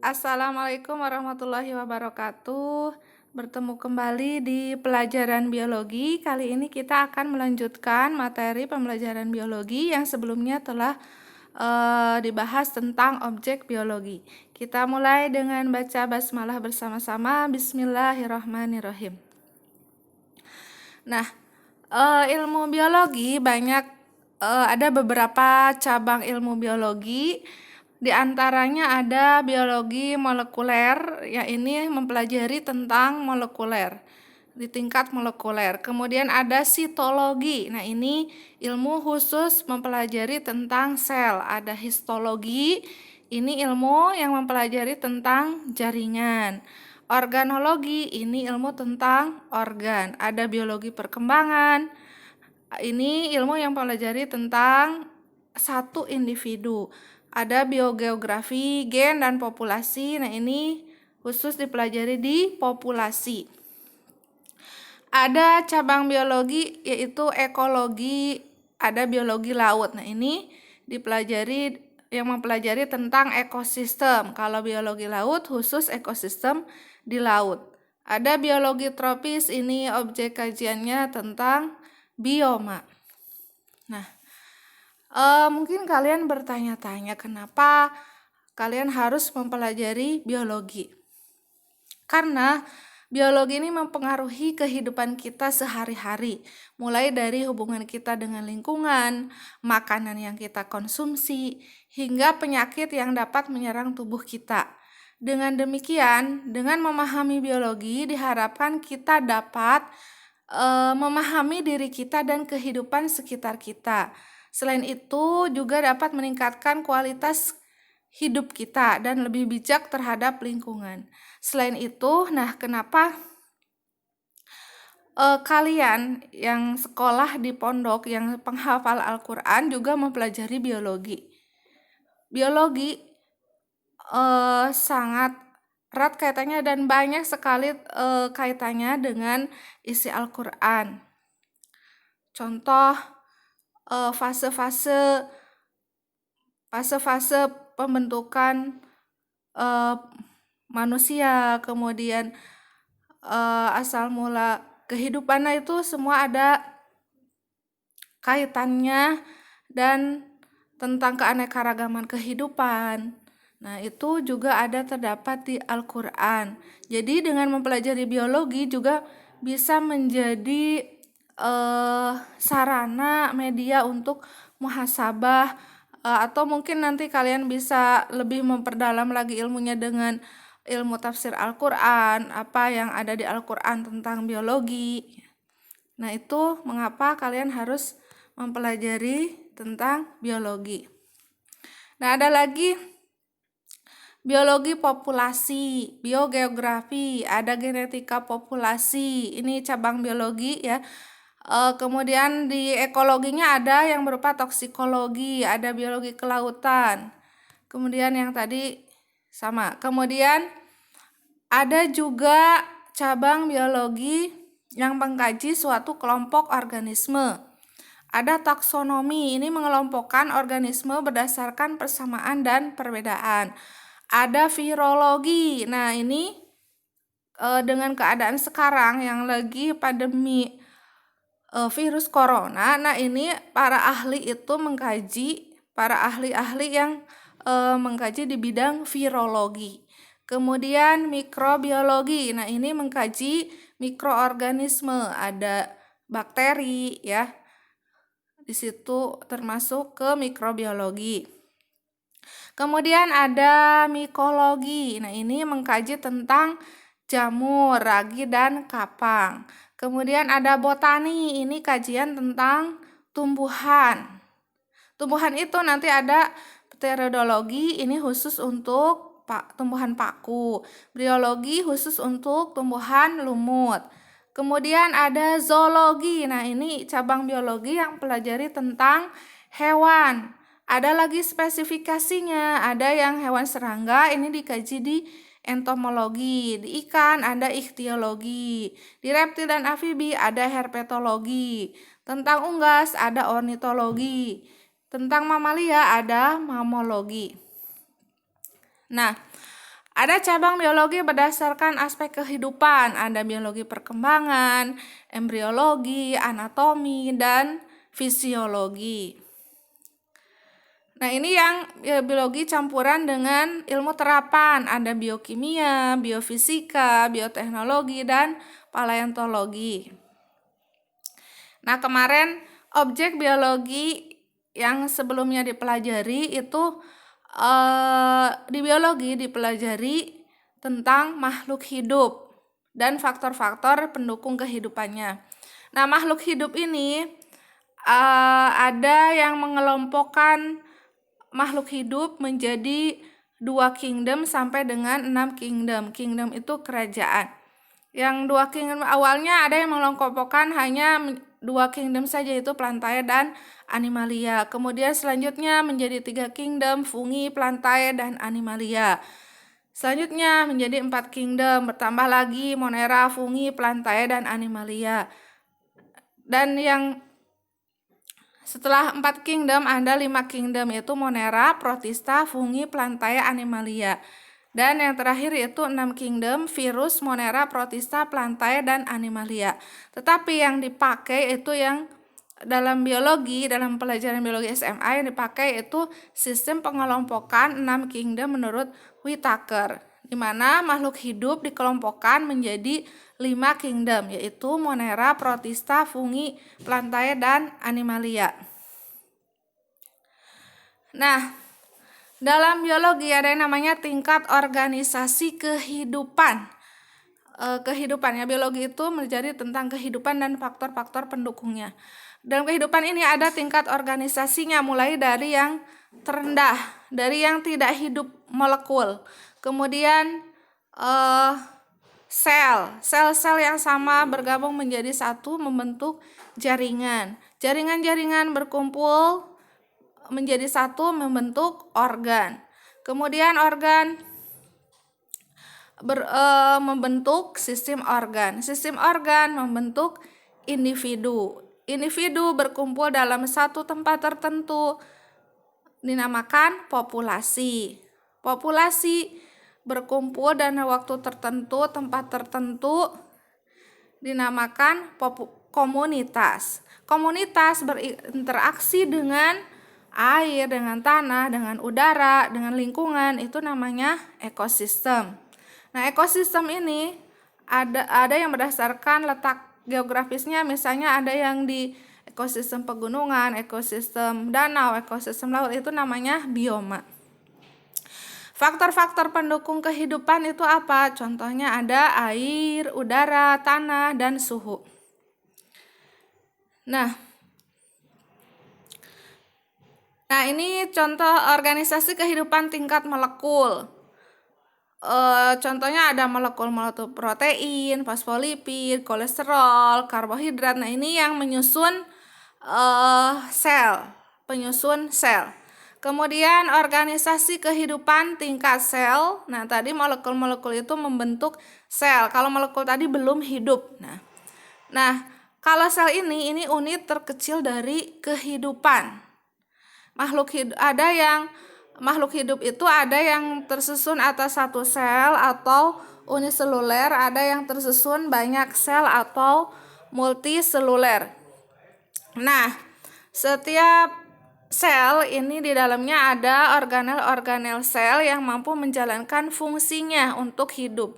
Assalamualaikum warahmatullahi wabarakatuh. Bertemu kembali di pelajaran biologi. Kali ini kita akan melanjutkan materi pembelajaran biologi yang sebelumnya telah dibahas tentang objek biologi. Kita mulai dengan baca basmalah bersama-sama. Bismillahirrahmanirrahim. Nah, ilmu biologi banyak, ada beberapa cabang ilmu biologi. Di antaranya ada biologi molekuler, ya ini mempelajari tentang molekuler di tingkat molekuler. Kemudian ada sitologi. Nah, ini ilmu khusus mempelajari tentang sel. Ada histologi, ini ilmu yang mempelajari tentang jaringan. Organologi, ini ilmu tentang organ. Ada biologi perkembangan, ini ilmu yang mempelajari tentang satu individu. Ada biogeografi, gen, dan populasi. Nah, ini khusus dipelajari di populasi. Ada cabang biologi yaitu ekologi, ada biologi laut. Nah, ini dipelajari yang mempelajari tentang ekosistem. Kalau biologi laut khusus ekosistem di laut. Ada biologi tropis, ini objek kajiannya tentang bioma. Nah, mungkin kalian bertanya-tanya kenapa kalian harus mempelajari biologi. Karena biologi ini mempengaruhi kehidupan kita sehari-hari, mulai dari hubungan kita dengan lingkungan, makanan yang kita konsumsi, hingga penyakit yang dapat menyerang tubuh kita. Dengan demikian, dengan memahami biologi, diharapkan kita dapat memahami diri kita dan kehidupan sekitar kita. Selain itu, juga dapat meningkatkan kualitas hidup kita dan lebih bijak terhadap lingkungan. Selain itu, nah kenapa kalian yang sekolah di pondok, yang penghafal Al-Quran juga mempelajari biologi? Biologi sangat erat kaitannya dan banyak sekali kaitannya dengan isi Al-Quran. Contoh, fase-fase pembentukan manusia, kemudian asal mula kehidupan itu semua ada kaitannya, dan tentang keanekaragaman kehidupan. Nah, itu juga ada terdapat di Al-Quran. Jadi dengan mempelajari biologi juga bisa menjadi sarana media untuk muhasabah, atau mungkin nanti kalian bisa lebih memperdalam lagi ilmunya dengan ilmu tafsir Al-Quran, apa yang ada di Al-Quran tentang biologi. Nah, itu mengapa kalian harus mempelajari tentang biologi. Nah, ada lagi biologi populasi, biogeografi, ada genetika populasi, ini cabang biologi ya. Kemudian di ekologinya ada yang berupa toksikologi, ada biologi kelautan. Kemudian yang tadi sama. Kemudian ada juga cabang biologi yang mengkaji suatu kelompok organisme. Ada taksonomi, ini mengelompokkan organisme berdasarkan persamaan dan perbedaan. Ada virologi, nah ini dengan keadaan sekarang yang lagi pandemi virus corona, nah ini para ahli itu mengkaji, para ahli-ahli yang mengkaji di bidang virologi. Kemudian mikrobiologi, nah ini mengkaji mikroorganisme, ada bakteri ya. Di situ termasuk ke mikrobiologi. Kemudian ada mikologi. Nah, ini mengkaji tentang jamur, ragi, dan kapang. Kemudian ada botani. Ini kajian tentang tumbuhan. Tumbuhan itu nanti ada pteridologi, ini khusus untuk tumbuhan paku. Briologi khusus untuk tumbuhan lumut. Kemudian ada zoologi. Nah, ini cabang biologi yang pelajari tentang hewan. Ada lagi spesifikasinya, ada yang hewan serangga, ini dikaji di entomologi. Di ikan ada ichtiologi. Di reptil dan amfibi ada herpetologi. Tentang unggas ada ornitologi. Tentang mamalia ada mammalogi. Nah, Ada cabang biologi berdasarkan aspek kehidupan, ada biologi perkembangan, embriologi, anatomi, dan fisiologi. Nah, ini yang biologi campuran dengan ilmu terapan, ada biokimia, biofisika, bioteknologi, dan paleontologi. Nah, kemarin objek biologi yang sebelumnya dipelajari itu di biologi dipelajari tentang makhluk hidup dan faktor-faktor pendukung kehidupannya. Nah, makhluk hidup ini ada yang mengelompokkan makhluk hidup menjadi 2 kingdom sampai dengan 6 kingdom. Kingdom itu kerajaan. Yang 2 kingdom awalnya ada yang mengelompokkan hanya 2 kingdom saja, yaitu Plantae dan Animalia. Kemudian selanjutnya menjadi 3 kingdom, Fungi, Plantae, dan Animalia. Selanjutnya menjadi 4 kingdom, bertambah lagi Monera, Fungi, Plantae, dan Animalia. Dan yang setelah 4 kingdom ada 5 kingdom, yaitu Monera, Protista, Fungi, Plantae, Animalia. Dan yang terakhir yaitu 6 kingdom, virus, Monera, Protista, Plantae, dan Animalia. Tetapi yang dipakai itu yang dalam biologi, dalam pelajaran biologi SMA yang dipakai itu sistem pengelompokan 6 kingdom menurut Whittaker, di mana makhluk hidup dikelompokkan menjadi 5 kingdom, yaitu Monera, Protista, Fungi, Plantae, dan Animalia. Nah, dalam biologi ada yang namanya tingkat organisasi kehidupan. Kehidupannya biologi itu menjadi tentang kehidupan dan faktor-faktor pendukungnya. Dalam kehidupan ini ada tingkat organisasinya, mulai dari yang terendah, dari yang tidak hidup molekul. Kemudian sel-sel yang sama bergabung menjadi satu membentuk jaringan. Jaringan-jaringan berkumpul menjadi satu membentuk organ. Kemudian organ membentuk sistem organ. Sistem organ membentuk individu. Individu berkumpul dalam satu tempat tertentu dinamakan populasi. Populasi berkumpul dalam waktu tertentu, tempat tertentu dinamakan komunitas. Komunitas berinteraksi dengan air, dengan tanah, dengan udara, dengan lingkungan, itu namanya ekosistem. Nah, ekosistem ini ada yang berdasarkan letak geografisnya, misalnya ada yang di ekosistem pegunungan, ekosistem danau, ekosistem laut, itu namanya bioma. Faktor-faktor pendukung kehidupan itu apa? Contohnya ada air, udara, tanah, dan suhu. Nah, ini contoh organisasi kehidupan tingkat molekul. Contohnya ada molekul-molekul protein, fosfolipid, kolesterol, karbohidrat. Nah, ini yang menyusun penyusun sel. Kemudian organisasi kehidupan tingkat sel. Nah, tadi molekul-molekul itu membentuk sel. Kalau molekul tadi belum hidup. Nah, kalau sel ini unit terkecil dari kehidupan. Makhluk hidup itu ada yang tersusun atas satu sel atau uniseluler, ada yang tersusun banyak sel atau multiseluler. Nah, setiap sel ini di dalamnya ada organel-organel sel yang mampu menjalankan fungsinya untuk hidup.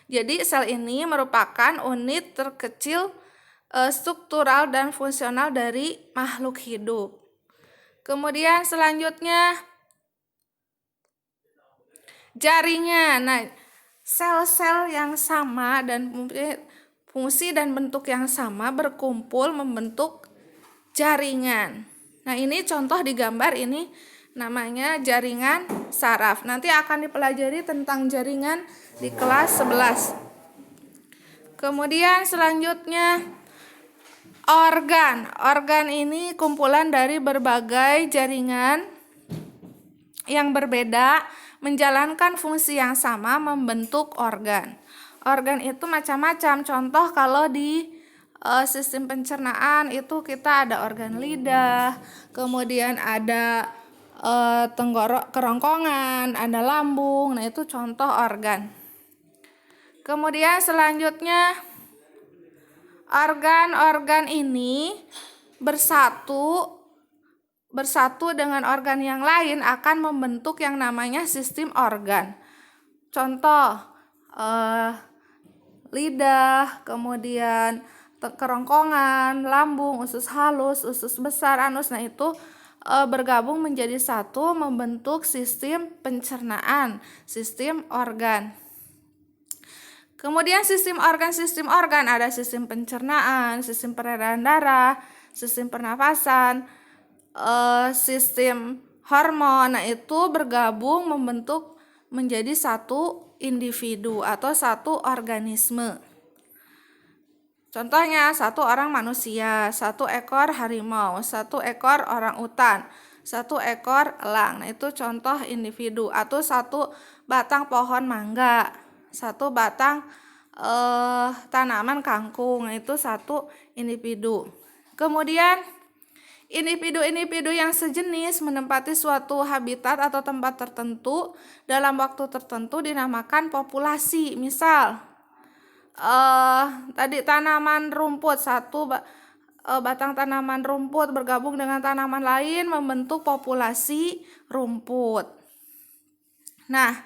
Jadi sel ini merupakan unit terkecil struktural dan fungsional dari makhluk hidup. Kemudian selanjutnya jaringan. Nah, sel-sel yang sama dan fungsi dan bentuk yang sama berkumpul membentuk jaringan. Nah, ini contoh di gambar ini namanya jaringan saraf. Nanti akan dipelajari tentang jaringan di kelas 11. Kemudian selanjutnya organ. Organ ini kumpulan dari berbagai jaringan yang berbeda menjalankan fungsi yang sama membentuk organ. Organ itu macam-macam. Contoh kalau di sistem pencernaan itu kita ada organ lidah, kemudian ada tenggorok, kerongkongan, ada lambung. Nah, itu contoh organ. Kemudian selanjutnya organ-organ ini bersatu dengan organ yang lain akan membentuk yang namanya sistem organ. Contoh lidah, kemudian kerongkongan, lambung, usus halus, usus besar, anus. Nah, itu bergabung menjadi satu membentuk sistem pencernaan, sistem organ. Kemudian sistem organ ada sistem pencernaan, sistem peredaran darah, sistem pernafasan, sistem hormon. Nah, itu bergabung membentuk menjadi satu individu atau satu organisme. Contohnya, satu orang manusia, satu ekor harimau, satu ekor orang utan, satu ekor elang. Nah, itu contoh individu. Atau satu batang pohon mangga, satu batang tanaman kangkung. Nah, itu satu individu. Kemudian individu-individu yang sejenis menempati suatu habitat atau tempat tertentu dalam waktu tertentu dinamakan populasi. Misal tadi tanaman rumput, satu batang tanaman rumput bergabung dengan tanaman lain membentuk populasi rumput. Nah,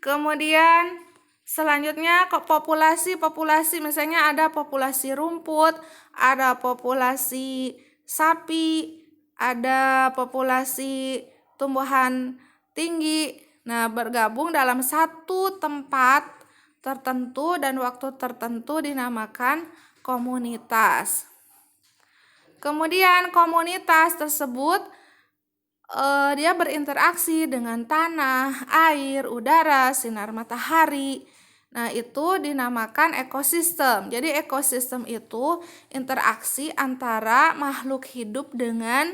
kemudian selanjutnya populasi misalnya ada populasi rumput, ada populasi sapi, ada populasi tumbuhan tinggi. Nah, bergabung dalam satu tempat tertentu dan waktu tertentu dinamakan komunitas. Kemudian komunitas tersebut dia berinteraksi dengan tanah, air, udara, sinar matahari. Nah, itu dinamakan ekosistem. Jadi ekosistem itu interaksi antara makhluk hidup dengan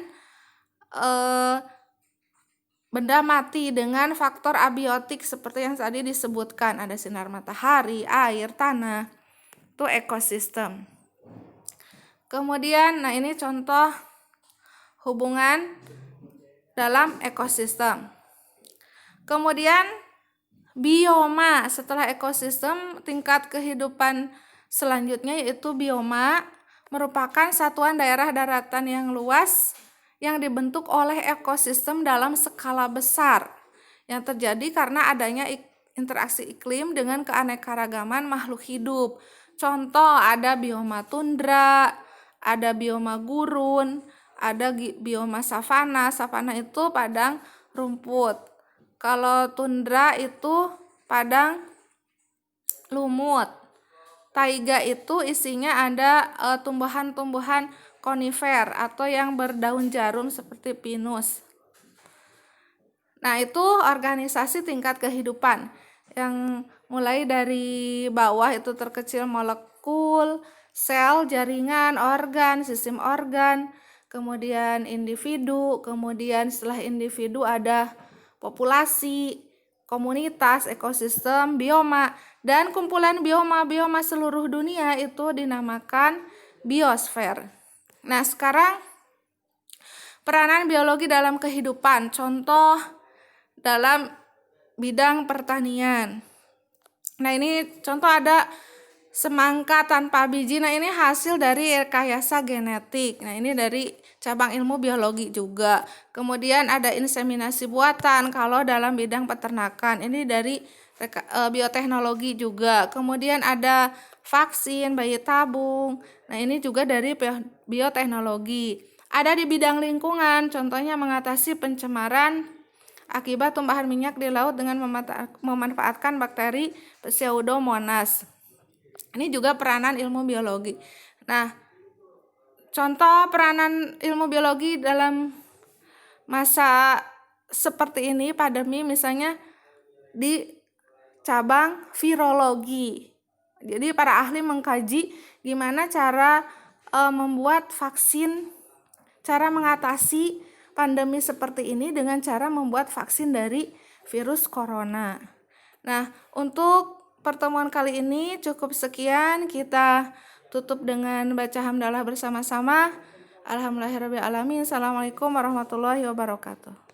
benda mati dengan faktor abiotik seperti yang tadi disebutkan. Ada sinar matahari, air, tanah. Itu ekosistem. Kemudian, nah ini contoh hubungan dalam ekosistem. Kemudian bioma, setelah ekosistem tingkat kehidupan selanjutnya yaitu bioma, merupakan satuan daerah daratan yang luas yang dibentuk oleh ekosistem dalam skala besar yang terjadi karena adanya interaksi iklim dengan keanekaragaman makhluk hidup. Contoh ada bioma tundra, ada bioma gurun, ada bioma savana. Savana itu padang rumput. Kalau tundra itu padang lumut. Taiga itu isinya ada tumbuhan-tumbuhan konifer atau yang berdaun jarum seperti pinus. Nah, itu organisasi tingkat kehidupan yang mulai dari bawah itu terkecil molekul, sel, jaringan, organ, sistem organ, kemudian individu, kemudian setelah individu ada populasi, komunitas, ekosistem, bioma, dan kumpulan bioma seluruh dunia itu dinamakan biosfer. Nah, sekarang peranan biologi dalam kehidupan, contoh dalam bidang pertanian. Nah, ini contoh ada semangka tanpa biji. Nah, ini hasil dari rekayasa genetik. Nah, ini dari cabang ilmu biologi juga. Kemudian ada inseminasi buatan kalau dalam bidang peternakan. Ini dari bioteknologi juga. Kemudian ada vaksin bayi tabung. Nah, ini juga dari bioteknologi. Ada di bidang lingkungan, contohnya mengatasi pencemaran akibat tumpahan minyak di laut dengan memanfaatkan bakteri Pseudomonas. Ini juga peranan ilmu biologi. Nah, contoh peranan ilmu biologi dalam masa seperti ini, pandemi misalnya di cabang virologi. Jadi para ahli mengkaji gimana cara membuat vaksin, cara mengatasi pandemi seperti ini dengan cara membuat vaksin dari virus corona. Nah, untuk pertemuan kali ini cukup sekian. Kita tutup dengan baca hamdalah bersama-sama. Alhamdulillahirabbil alamin. Assalamualaikum warahmatullahi wabarakatuh.